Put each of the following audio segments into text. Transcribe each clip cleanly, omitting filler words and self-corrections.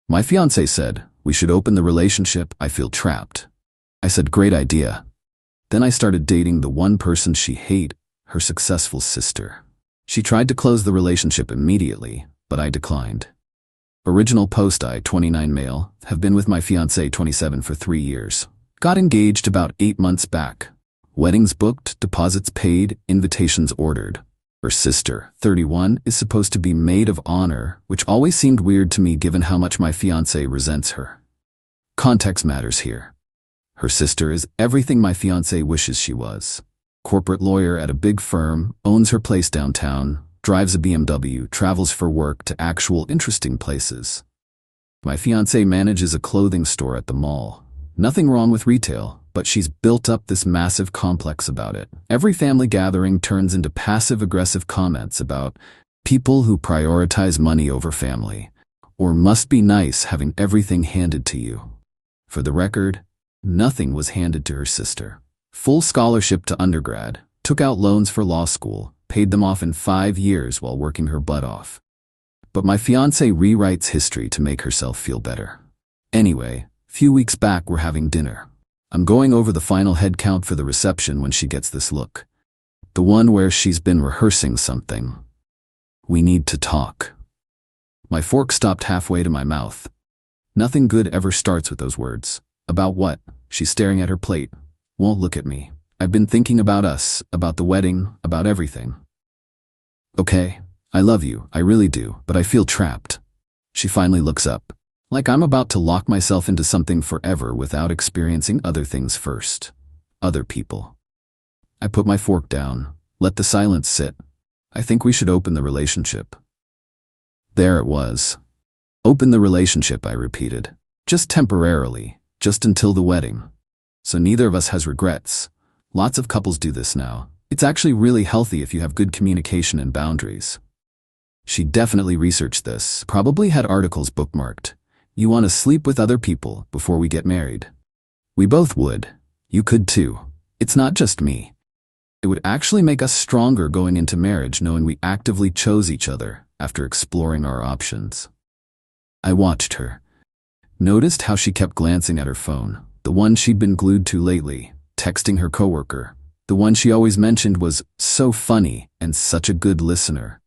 My fiancé said, "We should open the relationship, I feel trapped." I said, "Great idea." Then I started dating the one person she hated, her successful sister. She tried to close the relationship immediately, but I declined. Original post: I, 29 male, have been with my fiancé 27 for 3 years. Got engaged about 8 months back. Weddings booked, deposits paid, invitations ordered. Her sister, 31, is supposed to be maid of honor, which always seemed weird to me given how much my fiancé resents her. Context matters here. Her sister is everything my fiancé wishes she was. Corporate lawyer at a big firm, owns her place downtown, drives a BMW, travels for work to actual interesting places. My fiancé manages a clothing store at the mall. Nothing wrong with retail, but she's built up this massive complex about it. Every family gathering turns into passive-aggressive comments about people who prioritize money over family, or must be nice having everything handed to you. For the record, nothing was handed to her sister. Full scholarship to undergrad, took out loans for law school, paid them off in 5 years while working her butt off. But my fiancé rewrites history to make herself feel better. Anyway, few weeks back we're having dinner. I'm going over the final head count for the reception when she gets this look. The one where she's been rehearsing something. We need to talk. My fork stopped halfway to my mouth. Nothing good ever starts with those words. About what? She's staring at her plate. Won't look at me. I've been thinking about us, about the wedding, about everything. Okay, I love you, I really do, but I feel trapped. She finally looks up. Like I'm about to lock myself into something forever without experiencing other things first. Other people. I put my fork down, let the silence sit. I think we should open the relationship. There it was. Open the relationship, I repeated. Just temporarily, just until the wedding. So neither of us has regrets. Lots of couples do this now. It's actually really healthy if you have good communication and boundaries. She definitely researched this, probably had articles bookmarked. You want to sleep with other people before we get married. We both would. You could too. It's not just me. It would actually make us stronger going into marriage knowing we actively chose each other after exploring our options. I watched her. Noticed how she kept glancing at her phone, the one she'd been glued to lately, texting her coworker. The one she always mentioned was so funny and such a good listener.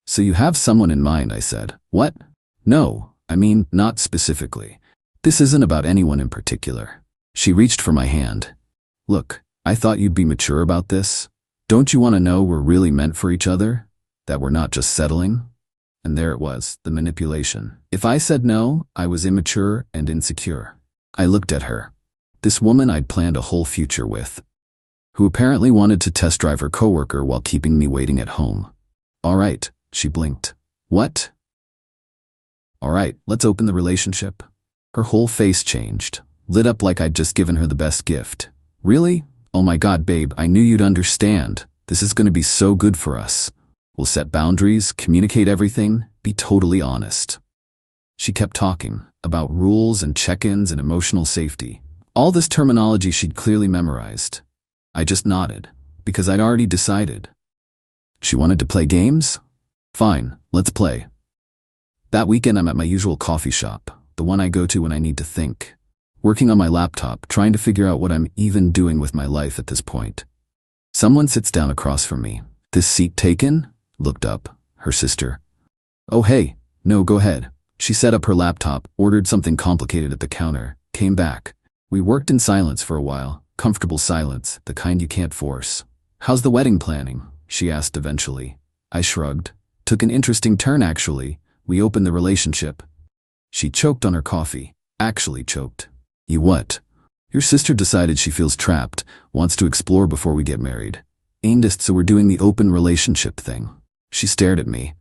So you have someone in mind, I said. What? No. I mean, not specifically. This isn't about anyone in particular. She reached for my hand. Look, I thought you'd be mature about this. Don't you want to know we're really meant for each other? That we're not just settling? And there it was, the manipulation. If I said no, I was immature and insecure. I looked at her. This woman I'd planned a whole future with, who apparently wanted to test drive her coworker while keeping me waiting at home. All right, she blinked. What? All right, let's open the relationship. Her whole face changed, lit up like I'd just given her the best gift. Really? Oh my God, babe, I knew you'd understand. This is going to be so good for us. We'll set boundaries, communicate everything, be totally honest. She kept talking about rules and check-ins and emotional safety. All this terminology she'd clearly memorized. I just nodded, because I'd already decided. She wanted to play games? Fine, let's play. That weekend I'm at my usual coffee shop, the one I go to when I need to think. Working on my laptop, trying to figure out what I'm even doing with my life at this point. Someone sits down across from me. This seat taken? Looked up. Her sister. Oh hey, no, go ahead. She set up her laptop, ordered something complicated at the counter, came back. We worked in silence for a while, comfortable silence, the kind you can't force. How's the wedding planning? She asked eventually. I shrugged. Took an interesting turn actually. We opened the relationship. She choked on her coffee. Actually choked. You what? Your sister decided she feels trapped, wants to explore before we get married. So we're doing the open relationship thing. She stared at me.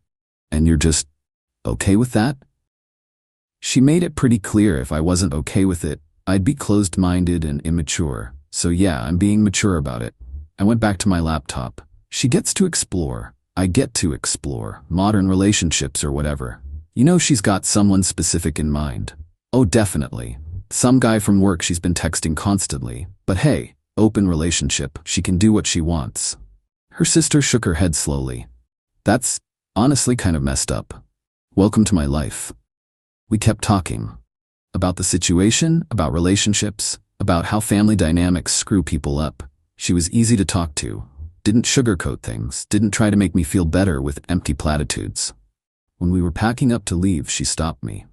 And you're just okay with that? She made it pretty clear if I wasn't okay with it, I'd be closed-minded and immature. So yeah, I'm being mature about it. I went back to my laptop. She gets to explore. I get to explore modern relationships or whatever. You know she's got someone specific in mind. Oh, definitely. Some guy from work she's been texting constantly. But hey, open relationship, she can do what she wants. Her sister shook her head slowly. That's honestly kind of messed up. Welcome to my life. We kept talking. About the situation, about relationships, about how family dynamics screw people up. She was easy to talk to, didn't sugarcoat things, didn't try to make me feel better with empty platitudes. When we were packing up to leave, she stopped me.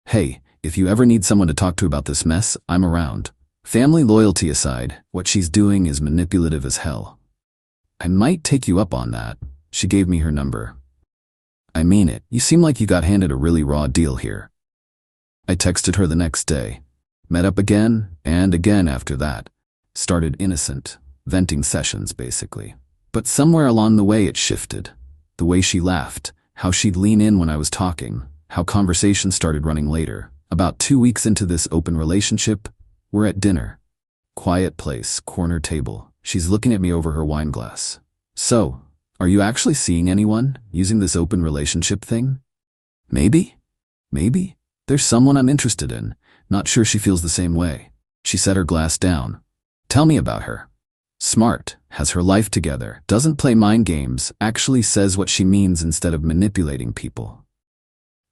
"Hey, if you ever need someone to talk to about this mess, I'm around. Family loyalty aside, what she's doing is manipulative as hell. I might take you up on that." She gave me her number. "I mean it, you seem like you got handed a really raw deal here." I texted her the next day. Met up again and again after that. Started innocent, venting sessions basically. But somewhere along the way it shifted. The way she laughed, how she'd lean in when I was talking, how conversations started running later. About 2 weeks into this open relationship, we're at dinner. Quiet place, corner table. She's looking at me over her wine glass. "So, are you actually seeing anyone using this open relationship thing?" Maybe. There's someone I'm interested in. Not sure she feels the same way." She set her glass down. "Tell me about her." "Smart, has her life together, doesn't play mind games, actually says what she means instead of manipulating people."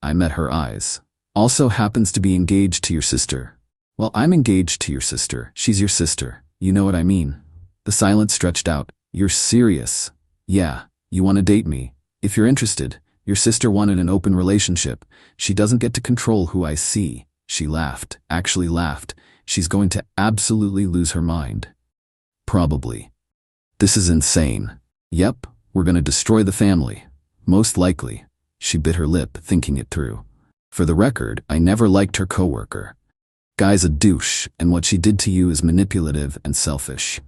I met her eyes. "Also happens to be engaged to your sister." "Well, I'm engaged to your sister. She's your sister. You know what I mean." The silence stretched out. "You're serious?" "Yeah, you want to date me? If you're interested. Your sister wanted an open relationship. She doesn't get to control who I see." She laughed, actually laughed. "She's going to absolutely lose her mind." "Probably." "This is insane." "Yep, we're going to destroy the family. Most likely." She bit her lip, thinking it through. "For the record, I never liked her coworker. Guy's a douche, and what she did to you is manipulative and selfish."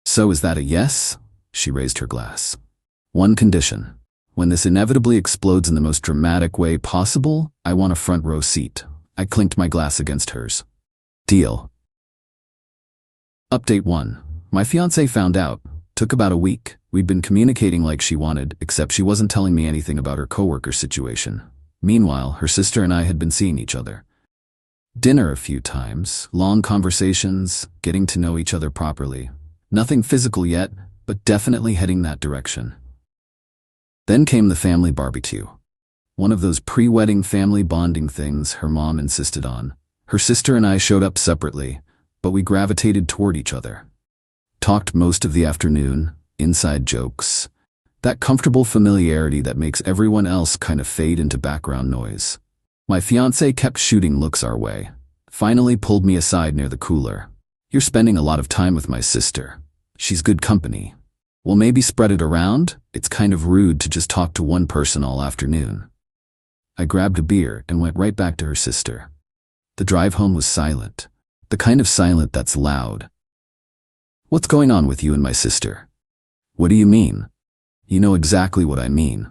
"So is that a yes?" She raised her glass. "One condition. When this inevitably explodes in the most dramatic way possible, I want a front row seat." I clinked my glass against hers. "Deal." Update 1. My fiancée found out. Took about a week. We'd been communicating like she wanted, except she wasn't telling me anything about her coworker situation. Meanwhile, her sister and I had been seeing each other. Dinner a few times, long conversations, getting to know each other properly. Nothing physical yet, but definitely heading that direction. Then came the family barbecue. One of those pre-wedding family bonding things her mom insisted on. Her sister and I showed up separately, but we gravitated toward each other. Talked most of the afternoon, inside jokes. That comfortable familiarity that makes everyone else kind of fade into background noise. My fiancé kept shooting looks our way. Finally pulled me aside near the cooler. "You're spending a lot of time with my sister. She's good company. Well, maybe spread it around? It's kind of rude to just talk to one person all afternoon." I grabbed a beer and went right back to her sister. The drive home was silent. The kind of silent that's loud. "What's going on with you and my sister?" "What do you mean?" "You know exactly what I mean.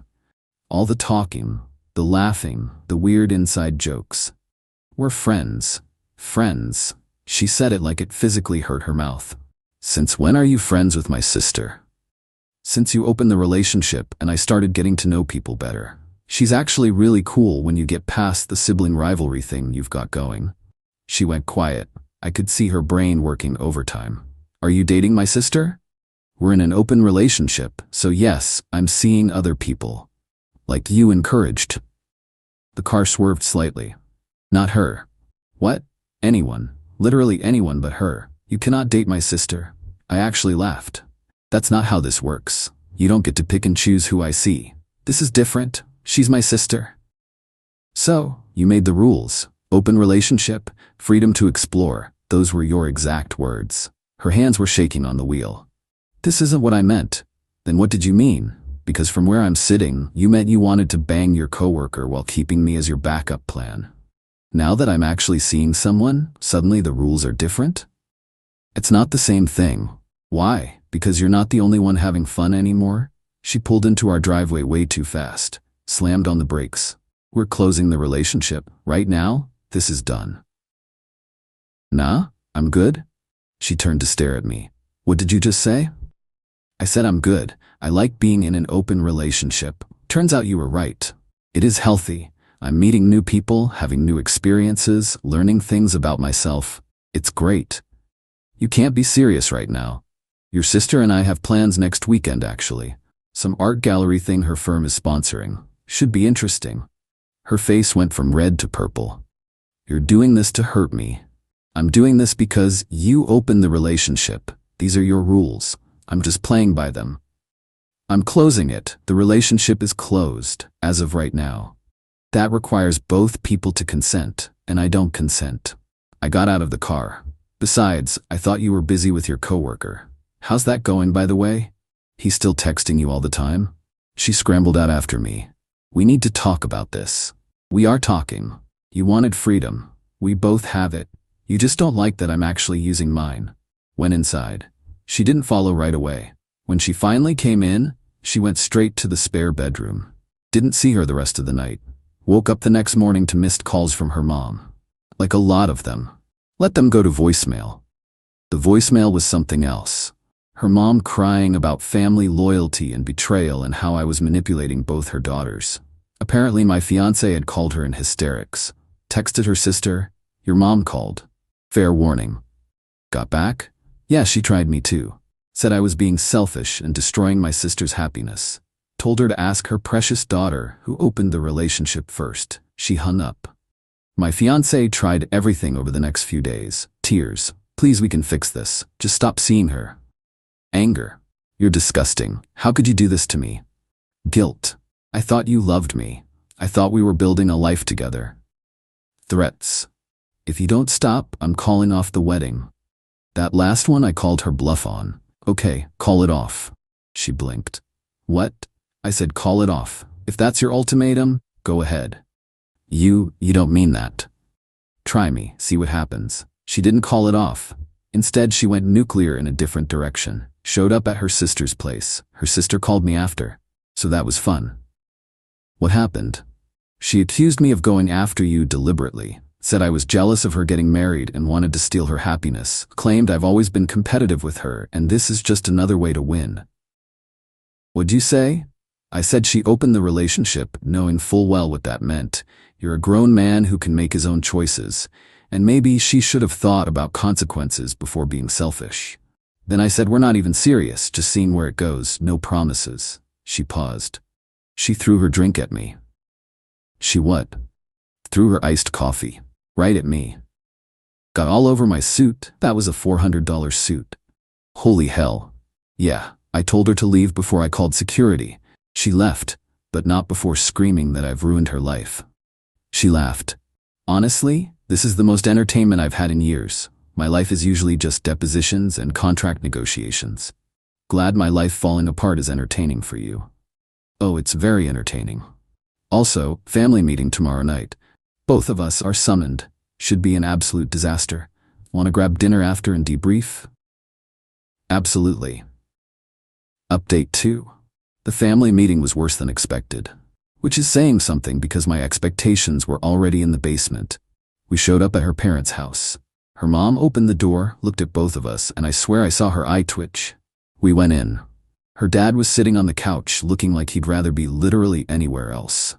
All the talking, the laughing, the weird inside jokes. We're friends. Friends." She said it like it physically hurt her mouth. "Since when are you friends with my sister?" "Since you opened the relationship and I started getting to know people better. She's actually really cool when you get past the sibling rivalry thing you've got going." She went quiet. I could see her brain working overtime. "Are you dating my sister?" "We're in an open relationship, so yes, I'm seeing other people. Like you encouraged." The car swerved slightly. "Not her." "What?" "Anyone. Literally anyone but her. You cannot date my sister." I actually laughed. "That's not how this works. You don't get to pick and choose who I see. This is different. She's my sister." "So, you made the rules. Open relationship, freedom to explore. Those were your exact words." Her hands were shaking on the wheel. "This isn't what I meant." "Then what did you mean? Because from where I'm sitting, you meant you wanted to bang your coworker while keeping me as your backup plan. Now that I'm actually seeing someone, suddenly the rules are different?" "It's not the same thing." "Why? Because you're not the only one having fun anymore?" She pulled into our driveway way too fast, slammed on the brakes. "We're closing the relationship. Right now, this is done." "Nah, I'm good." She turned to stare at me. "What did you just say?" I said I'm good. I like being in an open relationship. Turns out you were right. It is healthy. I'm meeting new people, having new experiences, learning things about myself. It's great. "You can't be serious right now." "Your sister and I have plans next weekend actually. Some art gallery thing her firm is sponsoring. Should be interesting." Her face went from red to purple. You're doing this to hurt me. I'm doing this because you opened the relationship. These are your rules. I'm just playing by them. I'm closing it. The relationship is closed, as of right now. That requires both people to consent, and I don't consent. I got out of the car. Besides, I thought you were busy with your coworker. How's that going, by the way? He's still texting you all the time? She scrambled out after me. We need to talk about this. We are talking. You wanted freedom. We both have it. You just don't like that I'm actually using mine. Went inside. She didn't follow right away. When she finally came in, she went straight to the spare bedroom. Didn't see her the rest of the night. Woke up the next morning to missed calls from her mom. Like a lot of them. Let them go to voicemail. The voicemail was something else. Her mom crying about family loyalty and betrayal and how I was manipulating both her daughters. Apparently my fiancé had called her in hysterics. Texted her sister, "Your mom called. Fair warning." Got back? Yeah, she tried me too. Said I was being selfish and destroying my sister's happiness. Told her to ask her precious daughter who opened the relationship first. She hung up. My fiancé tried everything over the next few days. Tears. Please, we can fix this. Just stop seeing her. Anger. You're disgusting. How could you do this to me? Guilt. I thought you loved me. I thought we were building a life together. Threats. If you don't stop, I'm calling off the wedding. That last one I called her bluff on. Okay, call it off. She blinked. What? I said call it off. If that's your ultimatum, go ahead. You don't mean that. Try me, see what happens. She didn't call it off. Instead, she went nuclear in a different direction. Showed up at her sister's place. Her sister called me after. So that was fun. What happened? She accused me of going after you deliberately. Said I was jealous of her getting married and wanted to steal her happiness. Claimed I've always been competitive with her and this is just another way to win. What'd you say? I said she opened the relationship, knowing full well what that meant. You're a grown man who can make his own choices, and maybe she should have thought about consequences before being selfish. Then I said we're not even serious, just seeing where it goes, no promises. She paused. She threw her drink at me. She what? Threw her iced coffee. Right at me. Got all over my suit. That was a $400 suit. Holy hell. Yeah, I told her to leave before I called security. She left, but not before screaming that I've ruined her life. She laughed. Honestly, this is the most entertainment I've had in years. My life is usually just depositions and contract negotiations. Glad my life falling apart is entertaining for you. Oh, it's very entertaining. Also, family meeting tomorrow night. Both of us are summoned. Should be an absolute disaster. Want to grab dinner after and debrief? Absolutely. Update 2. The family meeting was worse than expected. Which is saying something because my expectations were already in the basement. We showed up at her parents' house. Her mom opened the door, looked at both of us, and I swear I saw her eye twitch. We went in. Her dad was sitting on the couch, looking like he'd rather be literally anywhere else.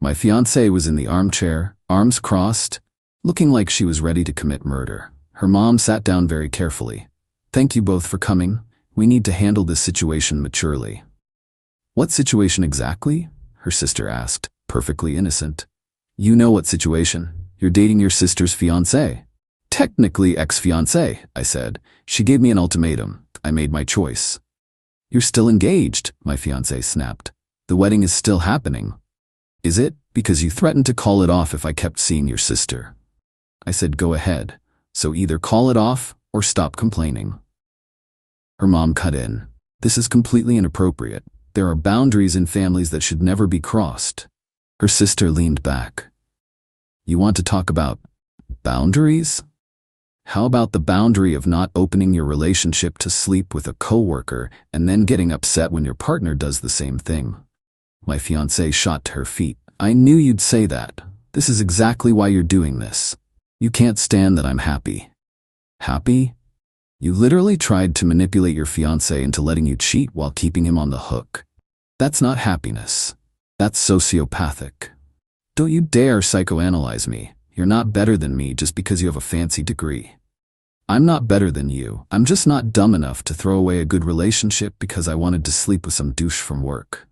My fiancée was in the armchair, arms crossed, looking like she was ready to commit murder. Her mom sat down very carefully. Thank you both for coming. We need to handle this situation maturely. What situation exactly? Her sister asked, perfectly innocent. You know what situation. You're dating your sister's fiancé. Technically ex-fiancé, I said. She gave me an ultimatum. I made my choice. You're still engaged, my fiancé snapped. The wedding is still happening. Is it? Because you threatened to call it off if I kept seeing your sister. I said go ahead. So either call it off or stop complaining. Her mom cut in. This is completely inappropriate. There are boundaries in families that should never be crossed. Her sister leaned back. You want to talk about boundaries? How about the boundary of not opening your relationship to sleep with a coworker and then getting upset when your partner does the same thing? My fiancée shot to her feet. I knew you'd say that. This is exactly why you're doing this. You can't stand that I'm happy. Happy? You literally tried to manipulate your fiancé into letting you cheat while keeping him on the hook. That's not happiness. That's sociopathic. Don't you dare psychoanalyze me. You're not better than me just because you have a fancy degree. I'm not better than you. I'm just not dumb enough to throw away a good relationship because I wanted to sleep with some douche from work.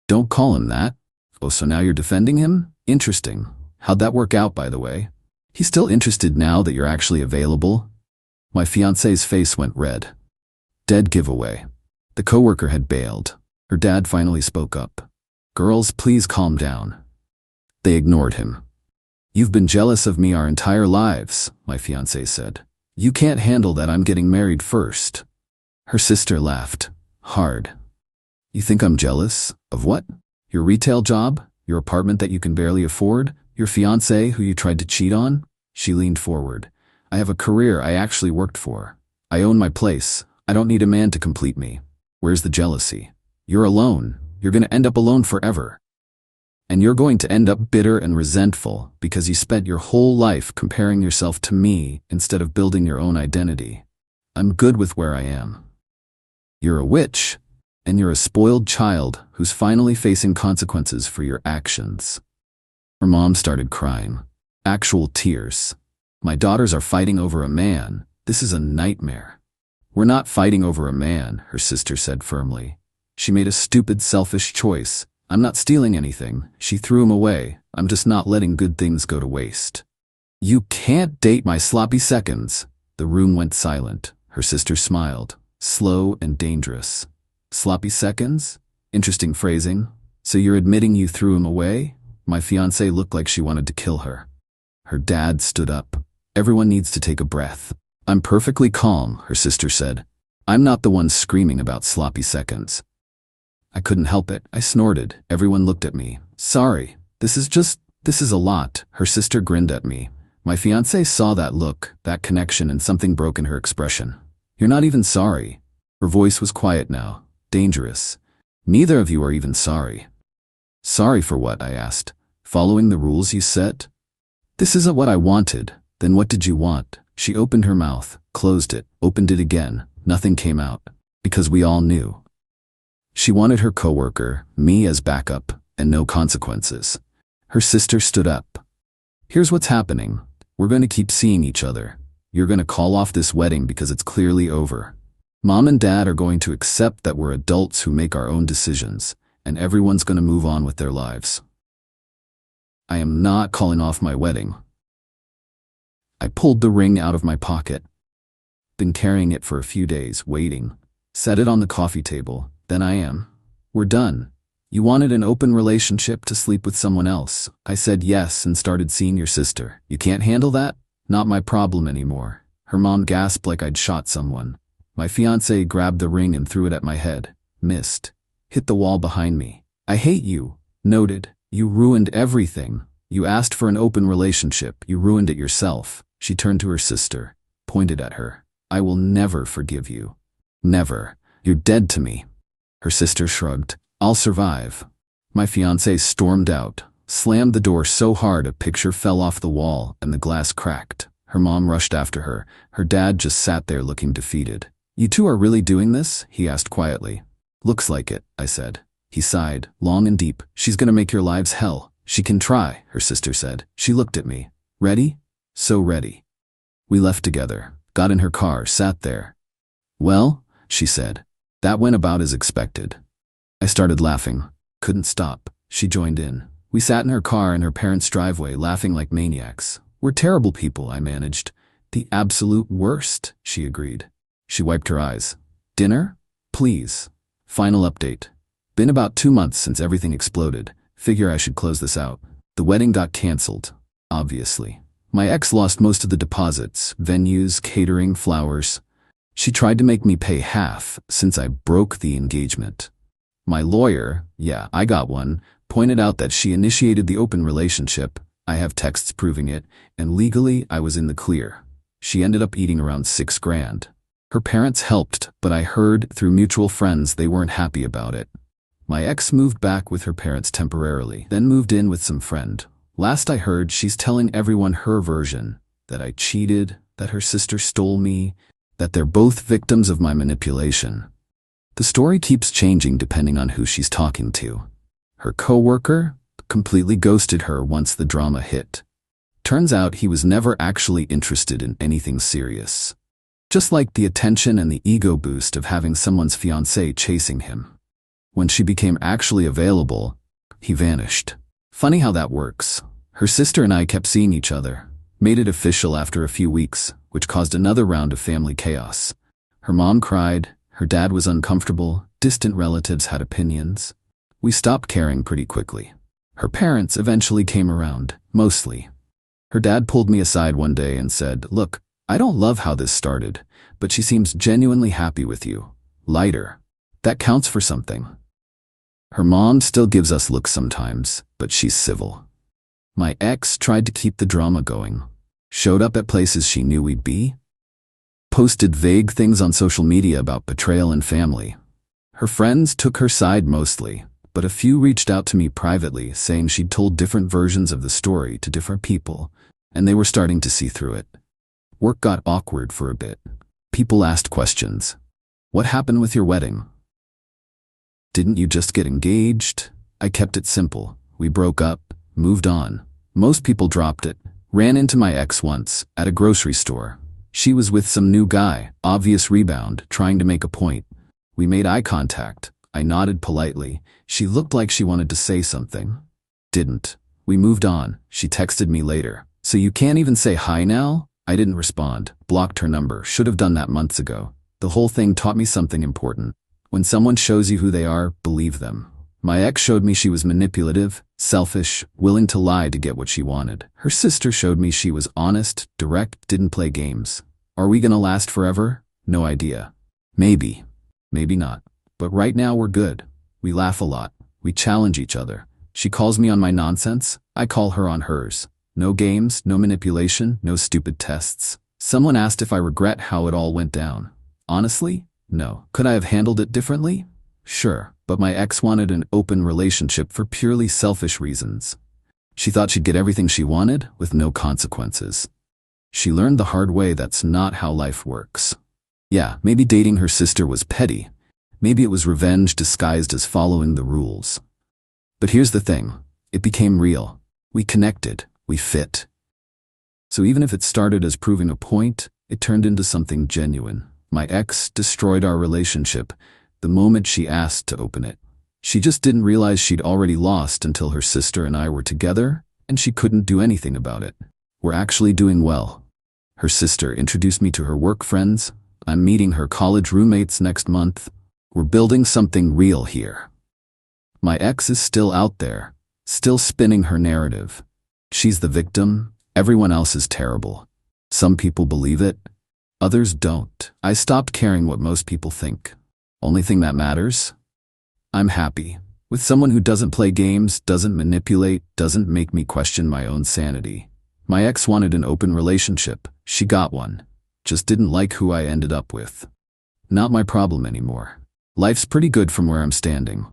Don't call him that. Oh, so now you're defending him? Interesting. How'd that work out, by the way? He's still interested now that you're actually available? My fiancée's face went red. Dead giveaway. The coworker had bailed. Her dad finally spoke up. Girls, please calm down. They ignored him. You've been jealous of me our entire lives, my fiancé said. You can't handle that I'm getting married first. Her sister laughed. Hard. You think I'm jealous? Of what? Your retail job? Your apartment that you can barely afford? Your fiancé who you tried to cheat on? She leaned forward. I have a career I actually worked for. I own my place. I don't need a man to complete me. Where's the jealousy? You're alone. You're going to end up alone forever. And you're going to end up bitter and resentful because you spent your whole life comparing yourself to me instead of building your own identity. I'm good with where I am. You're a witch, and you're a spoiled child who's finally facing consequences for your actions. Her mom started crying. Actual tears. My daughters are fighting over a man. This is a nightmare. We're not fighting over a man, her sister said firmly. She made a stupid, selfish choice. I'm not stealing anything. She threw him away. I'm just not letting good things go to waste. You can't date my sloppy seconds. The room went silent. Her sister smiled. Slow and dangerous. Sloppy seconds? Interesting phrasing. So you're admitting you threw him away? My fiancée looked like she wanted to kill her. Her dad stood up. Everyone needs to take a breath. I'm perfectly calm, her sister said. I'm not the one screaming about sloppy seconds. I couldn't help it. I snorted. Everyone looked at me. Sorry. This is a lot. Her sister grinned at me. My fiancé saw that look, that connection, and something broke in her expression. You're not even sorry. Her voice was quiet now. Dangerous. Neither of you are even sorry. Sorry for what? I asked. Following the rules you set? This isn't what I wanted. Then what did you want? She opened her mouth, closed it, opened it again. Nothing came out. Because we all knew. She wanted her coworker, me as backup, and no consequences. Her sister stood up. Here's what's happening. We're going to keep seeing each other. You're going to call off this wedding because it's clearly over. Mom and Dad are going to accept that we're adults who make our own decisions, and everyone's going to move on with their lives. I am not calling off my wedding. I pulled the ring out of my pocket. Been carrying it for a few days, waiting. Set it on the coffee table. Then I am. We're done. You wanted an open relationship to sleep with someone else. I said yes and started seeing your sister. You can't handle that? Not my problem anymore. Her mom gasped like I'd shot someone. My fiancé grabbed the ring and threw it at my head. Missed. Hit the wall behind me. I hate you. Noted. You ruined everything. You asked for an open relationship. You ruined it yourself. She turned to her sister, pointed at her. I will never forgive you. Never. You're dead to me. Her sister shrugged. I'll survive. My fiancé stormed out, slammed the door so hard a picture fell off the wall and the glass cracked. Her mom rushed after her. Her dad just sat there looking defeated. You two are really doing this? He asked quietly. Looks like it, I said. He sighed, long and deep. She's gonna make your lives hell. She can try, her sister said. She looked at me. Ready? So ready. We left together, got in her car, sat there. Well, she said. That went about as expected. I started laughing. Couldn't stop. She joined in. We sat in her car in her parents' driveway, laughing like maniacs. We're terrible people, I managed. The absolute worst, she agreed. She wiped her eyes. Dinner? Please. Final update. Been about 2 months since everything exploded. Figure I should close this out. The wedding got canceled. Obviously. My ex lost most of the deposits, venues, catering, flowers. She tried to make me pay half since I broke the engagement. My lawyer, yeah, I got one, pointed out that she initiated the open relationship. I have texts proving it, and legally I was in the clear. She ended up eating around $6,000. Her parents helped, but I heard through mutual friends they weren't happy about it. My ex moved back with her parents temporarily, then moved in with some friend. Last I heard, she's telling everyone her version, that I cheated, that her sister stole me, that they're both victims of my manipulation. The story keeps changing depending on who she's talking to. Her coworker completely ghosted her once the drama hit. Turns out he was never actually interested in anything serious. Just like the attention and the ego boost of having someone's fiancé chasing him. When she became actually available, He vanished. Funny how that works. Her sister and I kept seeing each other, made it official after a few weeks, which caused another round of family chaos. Her mom cried, her dad was uncomfortable, distant relatives had opinions. We stopped caring pretty quickly. Her parents eventually came around, mostly. Her dad pulled me aside one day and said, "Look, I don't love how this started, but she seems genuinely happy with you. Lighter. That counts for something." Her mom still gives us looks sometimes, but she's civil. My ex tried to keep the drama going. Showed up at places she knew we'd be. Posted vague things on social media about betrayal and family. Her friends took her side mostly, but a few reached out to me privately saying she'd told different versions of the story to different people, and they were starting to see through it. Work got awkward for a bit. People asked questions. "What happened with your wedding? Didn't you just get engaged?" I kept it simple. We broke up, moved on. Most people dropped it. Ran into my ex once, at a grocery store. She was with some new guy, obvious rebound, trying to make a point. We made eye contact. I nodded politely. She looked like she wanted to say something. Didn't. We moved on. She texted me later. "So you can't even say hi now?" I didn't respond. Blocked her number. Should have done that months ago. The whole thing taught me something important. When someone shows you who they are, believe them. My ex showed me she was manipulative, selfish, willing to lie to get what she wanted. Her sister showed me she was honest, direct, didn't play games. Are we gonna last forever? No idea. Maybe. Maybe not. But right now we're good. We laugh a lot. We challenge each other. She calls me on my nonsense. I call her on hers. No games, no manipulation, no stupid tests. Someone asked if I regret how it all went down. Honestly, no. Could I have handled it differently? Sure, but my ex wanted an open relationship for purely selfish reasons. She thought she'd get everything she wanted with no consequences. She learned the hard way that's not how life works. Yeah, maybe dating her sister was petty. Maybe it was revenge disguised as following the rules. But here's the thing. It became real. We connected. We fit. So even if it started as proving a point, it turned into something genuine. My ex destroyed our relationship the moment she asked to open it. She just didn't realize she'd already lost until her sister and I were together, and she couldn't do anything about it. We're actually doing well. Her sister introduced me to her work friends. I'm meeting her college roommates next month. We're building something real here. My ex is still out there, still spinning her narrative. She's the victim. Everyone else is terrible. Some people believe it. Others don't. I stopped caring what most people think. Only thing that matters? I'm happy. With someone who doesn't play games, doesn't manipulate, doesn't make me question my own sanity. My ex wanted an open relationship. She got one. Just didn't like who I ended up with. Not my problem anymore. Life's pretty good from where I'm standing.